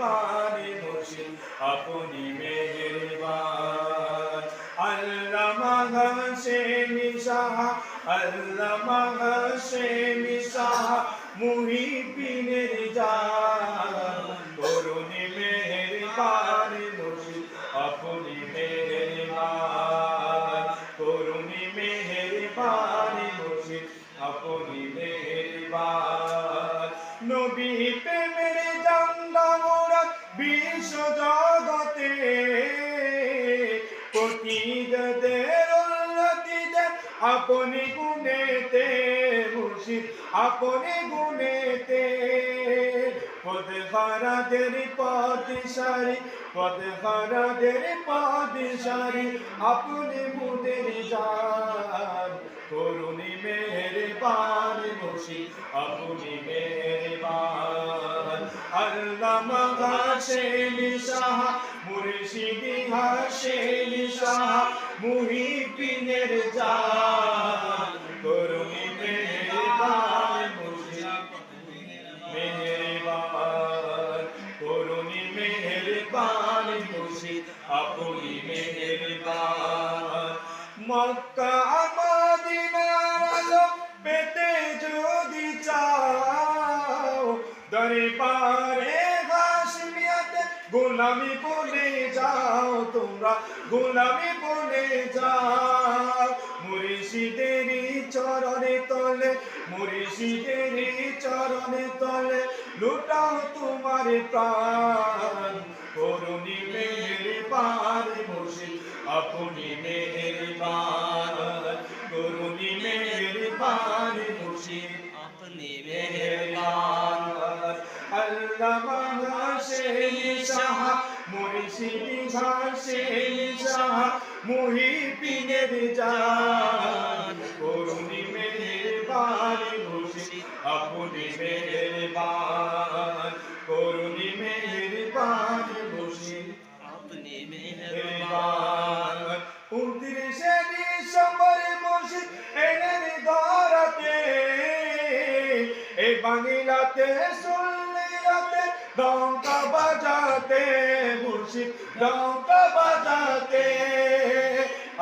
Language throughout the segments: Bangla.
মেহেরবান মুর্শিদ আপনি মেহেরবান আল্লামা হাশেমি শাহ আল্লামা হাশেমি শাহ মুহিবিনের জান করুণী মেহেরবান মুর্শিদ আপনি মেহেরবান করুণী মেহেরবান মুর্শিদ আপনি মেহেরবান নবী প্রেমের জান্দা মোরা বিশ্ব জগতে পতিদের উন্নতিতে আপনি গুণেতে মুর্শিদ আপনি গুণেতে পদহারাদের পদশারি পদহারাদের পদশারি আপনি মুদের জান করুণী মেহেরবান মুর্শিদ আপনি মেহেরবান আল্লামা হাশেমি শাহ মুর্শিদি হাশেমি শাহ মুহিবিনের জান করুণী মেহেরবান মুর্শিদ মেহেরবান করুণী মেহেরবান মুর্শিদ আপনি মেহেরবান মক্কা মদিনার আলো পেতে যদি চাও দরবারে হাশমিয়াতে গোলামি বলে যাও তোমরা গোলামি বলে যাও মুর্শিদেরই চরণে তলে মুর্শিদেরই চরণে তলে লুটাও তোমার প্রাণ করুণী মেহেরবান মুর্শিদ আপনি মেহেরবান করুণী মেহেরবান মুর্শিদ আপনি মেহেরবান আল্লামা হাশেমি শাহ মুর্শিদি হাশেমি শাহ মুহিবিনের জান করুণী মেহেরবান মুর্শিদ আপনি মেহেরবান করুণী মেহেরবান মুর্শিদ আপনি মেহেরবান 29 ডিসেম্বর মুর্শিদ এলেন ধরাতে এই বাংলাতে সুন্নিয়াতে ডঙ্কা বাজাতে মুর্শিদ ডঙ্কা বাজাতে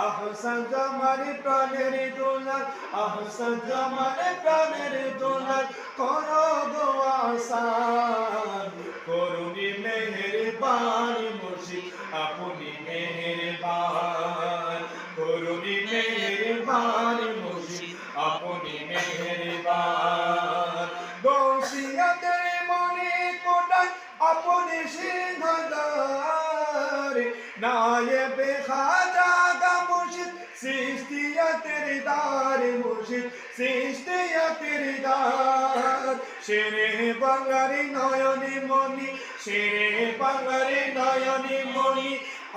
আহসান জামার প্রাণের দোলার আহসান জামার প্রাণের দোলার করো গো আসান করুণী মেহেরবান মুর্শিদ আপনি মেহেরবান করুণী মেহেরবান মুর্শিদ আপনি মেহেরবান দোষিয়াদের মনে কোটায় আপনি সিংহদার নায়েবে খাজা গা মুর্শিদ সৃষ্টিয়াতের দার মুর্শিদ সৃষ্টিয়াতের দার শেরে বাংলারি নয়নে মনি শেরে বাংলারি নয়নে মনি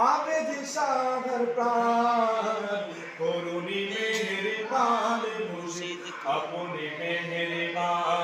আবেদ সাগর প্রাণ করুণী মেহেরবান মুর্শিদ আপনি মেহেরবান